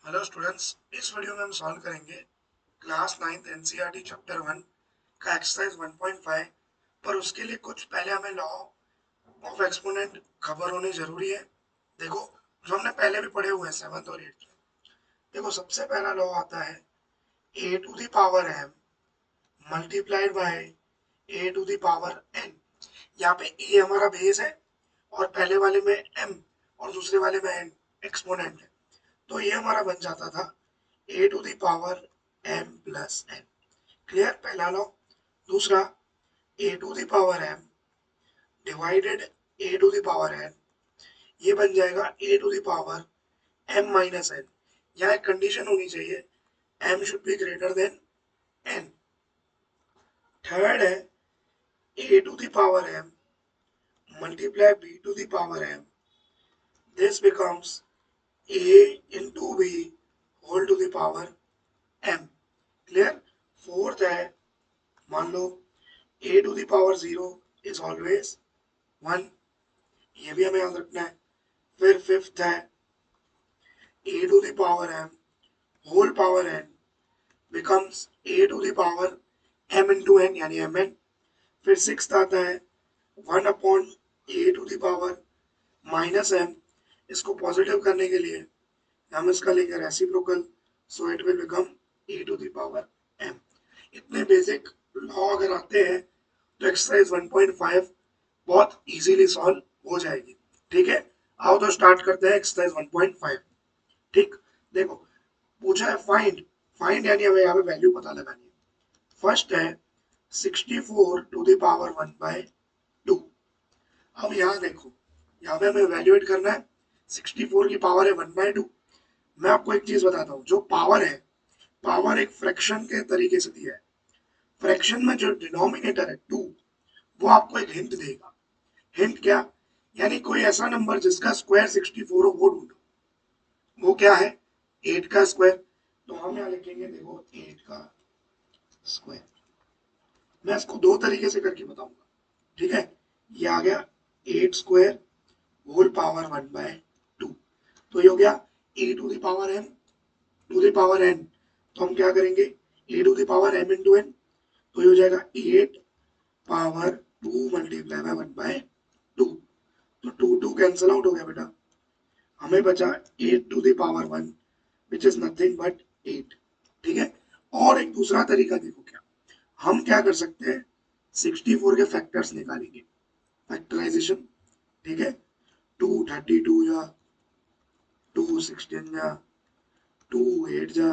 Hello students, इस video में हम सॉल्व करेंगे क्लास 9th एनसीईआरटी चैप्टर 1 का एक्सरसाइज 1.5। पर उसके लिए कुछ पहले हमें लॉ ऑफ एक्सपोनेंट खबर होनी जरूरी है। देखो, जो हमने पहले भी पढ़े हुए हैं 7th और 8th में। देखो, सबसे पहला लॉ आता है a to the power m multiplied by a to the power n। यहाँ पे ए हमारा बेस है और पहले वाले में m और दूसरे वाले में n एक्सपोनेंट है। तो ये हमारा बन जाता था a to the power m plus n। Clear, पहला लॉ। दूसरा, a to the power m divided a to the power n, ये बन जाएगा a to the power m minus n। यहाँ एक कंडीशन होनी चाहिए, m should be greater than n। Third है a to the power m multiply b to the power m, this becomes a into b whole to the power m। Clear. Fourth है, मान लो a to the power 0 is always 1, ये भी हमें याद रखना है। फिर फिफ्थ है a to the power m whole power n becomes a to the power m into n यानी mn। फिर सिक्स्थ आता है 1 upon a to the power minus m। इसको पॉजिटिव करने के लिए हम इसका लेंगे reciprocal, so it will become a to the power m। इतने बेसिक लॉ अगर आते हैं तो एक्सरसाइज 1.5 बहुत इजीली सॉल्व हो जाएगी। ठीक है, आओ तो स्टार्ट करते हैं एक्सरसाइज 1.5। ठीक, देखो, पूछा है फाइंड। फाइंड यानी हमें यहाँ पे वैल्यू पता लगानी है। फर्स्ट है 64 टू द पावर 1 बाय 2। अब यहाँ देखो, यहाँ पे हमें वैल्यूएट करना है। 64 की पावर है 1 बाय 2। मैं आपको एक चीज बताता हूँ, जो पावर है, पावर एक फ्रैक्शन के तरीके से दिया है। फ्रैक्शन में जो डिनोमिनेटर है 2, वो आपको एक हिंट देगा। हिंट क्या? यानी कोई ऐसा नंबर जिसका स्क्वायर 64 हो वो ढूंढो। वो क्या है? 8 का स्क्वायर। तो हम यहाँ लिखेंगे, देखो, 8 का स्क्वायर। मैं इसको दो तरीके से करके बताऊंगा। ठीक है, ये आ गया 8 स्क्वायर होल पावर 1 बाय 2। तो ये हो गया a to the power m to the power n. तो हम क्या करेंगे, a to the power m into n. तो ये हो जाएगा 8 पावर 2 मल्टीप्लाई बाय 1 बाय 2। तो 2 2 कैंसिल आउट हो गया बेटा, हमें बचा 8 to the power 1 which is nothing but 8। ठीक है, और एक दूसरा तरीका देखो, क्या हम क्या कर सकते हैं, 64 के फैक्टर्स निकालेंगे, फैक्टराइजेशन। ठीक है, 232 जा, 216 जा, 28 जा,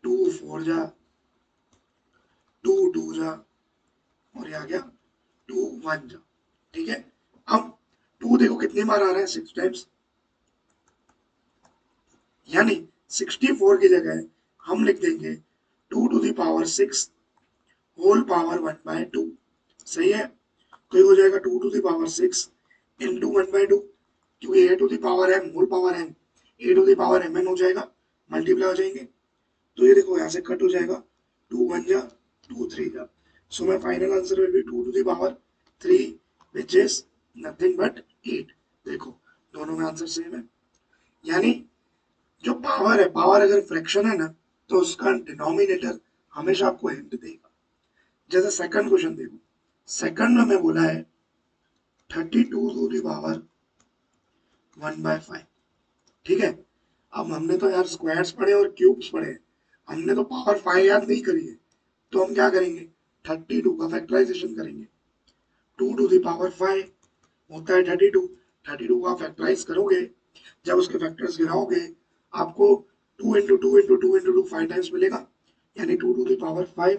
24 जा, 22 जा, और ये आ गया 21 जा। ठीक है, अब 2 देखो कितनी बार आ रहा है, 6 टाइम्स। यानी 64 की जगह हम लिख देंगे 2 to the power 6 whole power 1 by 2। सही है, तो ये हो जाएगा 2 to the power 6 into 1 by 2, क्योंकि a to the power m whole power m, a to the power m n हो जाएगा, मल्टीप्लाई हो जाएंगे। तो ये देखो यहाँ से कट हो जाएगा, 2 1 जा, 2 3 जा। So my final answer will be 2 to the power 3 which is nothing but 8। देखो, दोनों में आंसर सेम है। यानी जो पावर है, पावर अगर फ्रैक्शन है ना, तो उसका डिनोमिनेटर हमेशा आपको हिंट देगा। जैसे सेकंड क्वेश्चन देखो, सेकंड में हमें बोला है 32 टू द पावर 1 बाय 5। ठीक है, अब हमने तो यार स्क्वायर्स पढ़े और क्यूब्स पढ़े, हमने तो पावर 5 याद नहीं करी है। तो हम क्या करेंगे, 32 का फैक्टराइजेशन करेंगे। 2 टू द पावर 5 होता है 32। 32 का फैक्टराइज करोगे, जब उसके फैक्टर्स गिराओगे, आपको 2 इंटू 2 इंटू 2 इंटू 2 5 टाइम्स मिलेगा, यानी 2 to the power 5।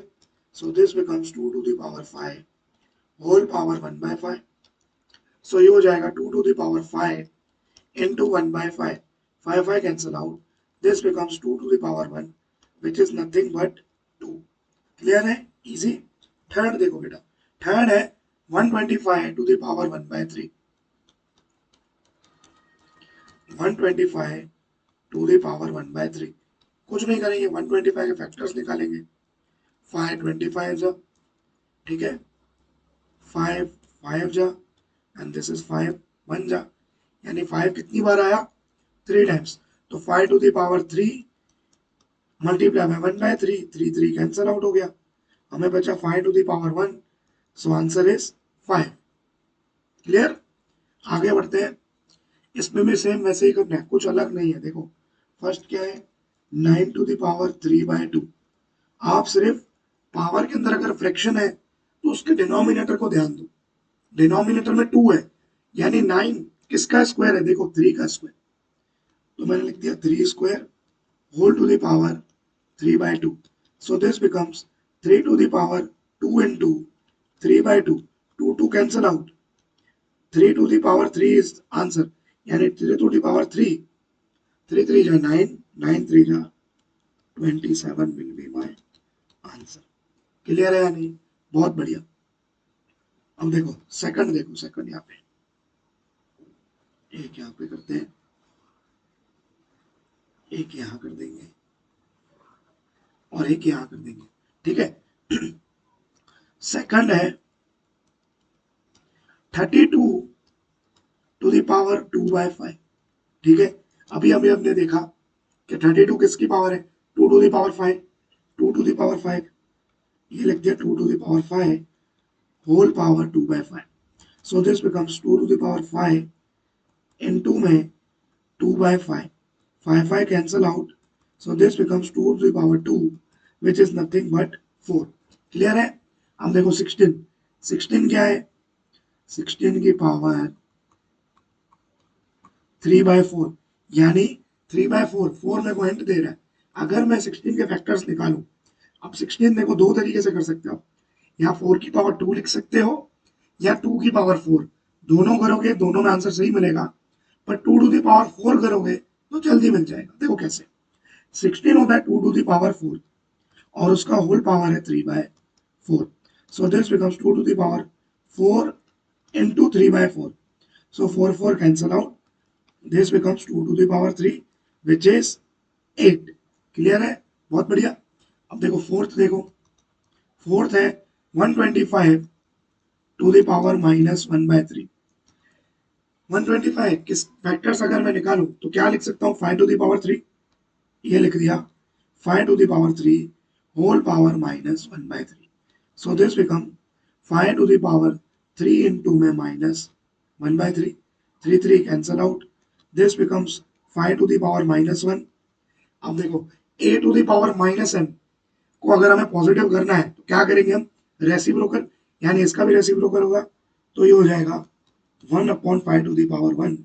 So this becomes 2 to the power 5 whole power 1 by 5। So ये हो जाएगा 2 to the power 5 into 1 by 5. 5 cancel out. This becomes 2 to the power 1, which is nothing but 2. Clear है, easy. Third देखो बेटा, third है 125 to the power 1 by 3। 125 to the power 1 by 3, कुछ नहीं करेंगे, 125 के फैक्टर्स निकालेंगे। 5 25 जा, ठीक है, 5 5 जा, एंड दिस इज 5 1 जा। यानी 5 कितनी बार आया, 3 टाइम्स। तो 5⁻³ मल्टीप्लाई में 1/3, 3 कैंसल आउट हो गया, हमें बचा 5⁻1, सो आंसर इज 5। क्लियर? आगे बढ़ते हैं, इसमें भी सेम वैसे ही करना है, कुछ अलग नहीं है। देखो फर्स्ट क्या है, 9⁻3/2। आप सिर्फ पावर के अंदर अगर फ्रैक्शन है तो उसके डिनोमिनेटर को ध्यान दो, डिनोमिनेटर में 2 है, यानी 9 किसका स्क्वायर है, देखो 3 का स्क्वायर, तो मैंने लिख दिया 3 square whole to the power 3/2। So this becomes 3⁻2 into 3/2, 2 cancel out, 3⁻3 is answer, यानी 3⁻3, 3 3 जा 9, 9 3 जा 27 will be my answer. Clear है या नहीं? बहुत बढ़िया। अब देखो सेकंड, देखो सेकंड यहाँ पे, एक यहाँ पे करते हैं, एक यहाँ कर देंगे और एक यहाँ कर देंगे, ठीक है। सेकंड है 32⁵, ठीक है। अभी अभी हमने देखा कि 32 किसकी पावर है, 2⁵, 2⁵, ये लिख दिया 2⁵ whole power 2/5। So this becomes 2⁵ into में 2/5, 5 cancel out, so this becomes 2⁵2 which is nothing but 4। Clear है? अब देखो 16, 16 क्या है, 16 की पावर 3/4, यानी 3/4, 4 मेरे को हिंट दे रहा है। अगर मैं 16 के फैक्टर्स निकालूं, अब 16 देखो दो तरीके से कर सकते हो, या 4 की पावर 2 लिख सकते हो, या 2 की पावर 4, दोनों करोगे दोनों में आंसर सही मिलेगा, पर 2⁴ करोगे तो जल्दी मिल जाएगा। देखो कैसे, 16 होता है 2⁴ और उसका होल पावर है 3/4, सो this becomes 2⁴ into 3/4, so 4 cancel out, this becomes 2⁵3 which is 8। Clear है? बहुत बढ़िया। अब देखो फोर्थ, देखो फोर्थ है 125 -1/3। 125 किस फैक्टर्स अगर मैं निकालूं तो क्या लिख सकता हूँ, 5⁻3, ये लिख दिया 5⁻3 whole power -1/3। So this become 5⁻3 into में -1/3, 3 कैंसल आउट, दिस बिकम्स 5⁻−1। अब देखो a⁻−n को अगर हमें पॉजिटिव करना है तो क्या करेंगे हम, रेसिप्रोकल, यानी इसका भी रेसिप्रोकल होगा, तो ये हो जाएगा 1/5⁻1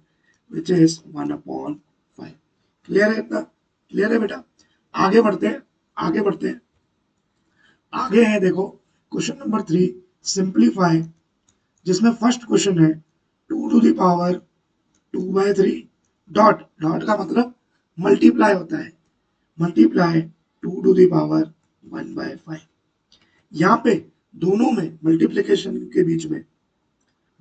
विच इज 1/5। क्लियर है इतना? क्लियर है बेटा? आगे बढ़ते हैं, आगे बढ़ते हैं, आगे है देखो क्वेश्चन नंबर 3, सिंप्लीफाई, जिसमें फर्स्ट क्वेश्चन है 2⁻2/3 डॉट, डॉट का मतलब मल्टीप्लाई होता है, मल्टीप्लाई 2⁻1/5। यहाँ पे दोनों में मल्टीप्लिकेशन के बीच में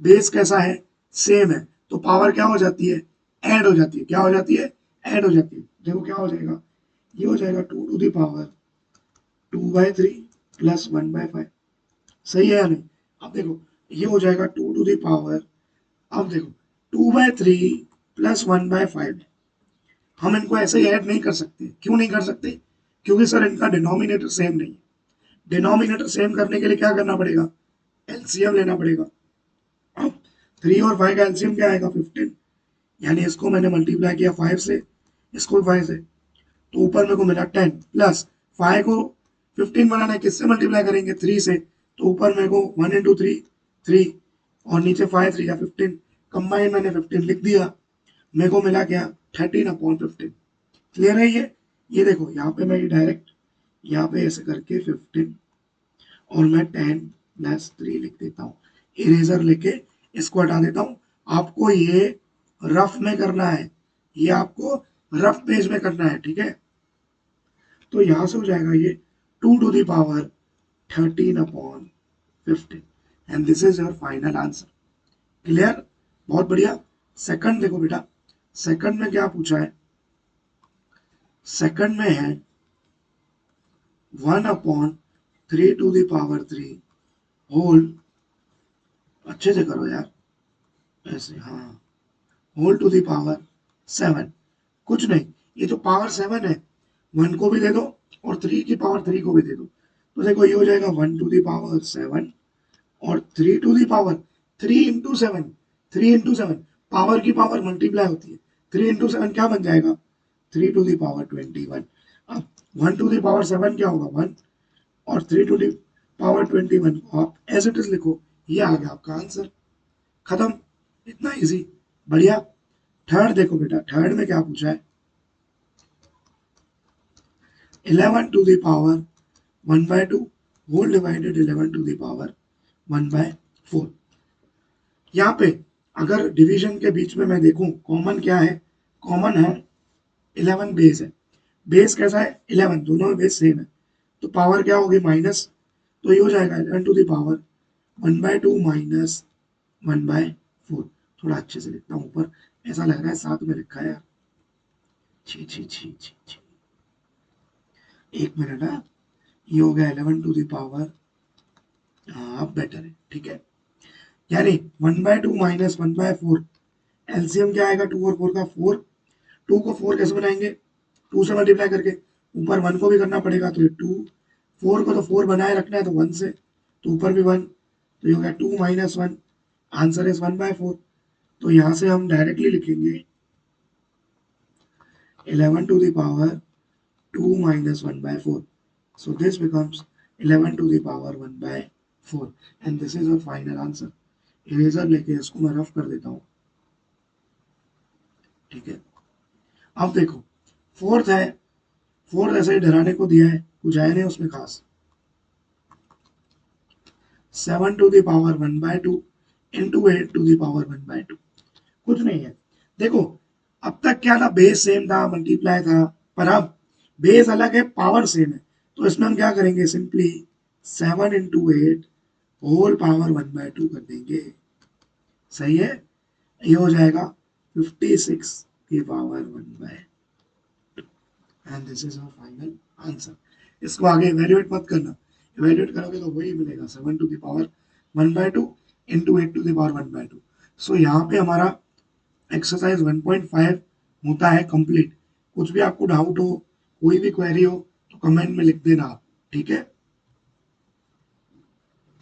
बेस कैसा है, सेम है, तो पावर क्या हो जाती है, ऐड हो जाती है। क्या हो जाती है? ऐड हो जाती है। देखो क्या हो जाएगा, ये हो जाएगा 2⁻2/3 प्लस 1/5, सही है या नहीं? अब देखो ये हो जाएगा 2⁻, अब देखो 2/3 प्लस 1/5, हम इनको ऐसे ही ऐड नहीं कर सकते। क्यों नहीं कर सकते? क्योंकि सर इनका डिनोमिनेटर सेम नहीं है। डिनोमिनेटर सेम करने के लिए क्या करना पड़ेगा, एलसीएम लेना पड़ेगा। अब 3 और 5 का एलसीएम क्या आएगा, 15, यानी इसको मैंने मल्टीप्लाई किया 5 से, इसको 5 से, तो ऊपर मेरे को मिला 10 प्लस 5 को 15 बनाना है, किससे मल्टीप्लाई करेंगे, 3 से, तो ऊपर मेरे को 1 into 3 3 और नीचे 5 3 या 15, कंबाइन मैंने 15 लिख दिया, मेरे को मिला क्या, 13/15। क्लियर है ये देखो यहाँ पे मैं डायरेक्ट यहाँ पे ऐसे करके 15 और मैं 10 प्लस 3 लिख देता हूँ, इरेजर लेके इसको हटा देता हूँ। आपको ये रफ में करना है, ये आपको रफ पेज में करना है, ठीक है। तो यहां से हो जाएगा ये 2⁻13/15 and this is your final answer. Clear? बहुत बढ़िया। सेकंड देखो बेटा, सेकंड में क्या पूछा है, सेकंड में है 1/3 होल, अच्छे से करो यार ऐसे, हाँ, होल टू द पावर 7। कुछ नहीं, ये जो पावर 7 है 1 को भी दे दो और 3 की पावर 3 को भी दे दो, तो देखो ये हो जाएगा 1 टू द पावर 7 और 3 to the power 3 into 7, 3 into 7, power की पावर मल्टीप्लाई होती है, 3 इंटू 7 क्या बन जाएगा 3 टू द पावर 21। अब 1 टू द पावर 7 क्या होगा 1 और 3 टू द पावर 21 को आप एज इट इज लिखो, ये आ गया आपका आंसर, खत्म, इतना इजी, बढ़िया। थर्ड देखो बेटा, थर्ड में क्या पूछा है 11 to the power 1/2 whole divided 11 to the power 1/4। यहाँ पे अगर डिवीजन के बीच में मैं देखूं कॉमन क्या है, कॉमन है 11 बेस है, बेस कैसा है 11, दोनों में बेस सेम है, तो पावर क्या होगी माइनस, तो ये हो जाएगा 11 टू द पावर 1/2 माइनस 1/4। थोड़ा अच्छे से लिखता हूँ, ऊपर ऐसा लग रहा है साथ में लिखा है यार, छी छी छी छी छी, एक मिनट है, ये हो गया 11 टू द पावर, हाँ बेटर है, ठीक है, यानी 1/2 माइनस 1/4, एलसीएम क्या आएगा 2 और 4 का 4, 2 को 4 कैसे बनाएंगे 2 से मल्टीप्लाई करके, ऊपर 1 को भी करना पड़ेगा, तो ये 2, 4 को तो 4 बनाए रखना है तो 1 से, तो ऊपर भी 1, तो ये हो गया 2 माइनस 1, आंसर इज 1/4। तो यहाँ से हम डायरेक्टली लिखेंगे 11 to the power 2 minus 1/4. So this becomes 11 to the power 1/4 and this is our final answer. Eraser लेके इसको मैं रफ कर देता हूँ, ठीक है। अब देखो फोर्थ है, फोर्थ ऐसे ही डराने को दिया है, कुछ आया नहीं उसमें खास, 7 to the power 1/2 into 8 to the power 1/2, कुछ नहीं है। देखो अब तक क्या था, बेस सेम था, मल्टीप्लाई था, पर अब बेस अलग है पावर सेम है, तो इसमें हम क्या करेंगे सिंपली 7 इंटू 8 होल पावर 1/2 कर देंगे, सही है, ये हो जाएगा 56 की power 1/2 and this is our final answer. इसको आगे इवेल्युएट मत करना, इवेल्युएट करोगे तो वही मिलेगा 7 to the power 1/2 into 8 to the power 1/2। So यहाँ पे हमारा एक्सरसाइज 1.5 होता है कंप्लीट। कुछ भी आपको डाउट हो, कोई भी क्वेरी हो तो कमेंट में लिख देना आप, ठीक है।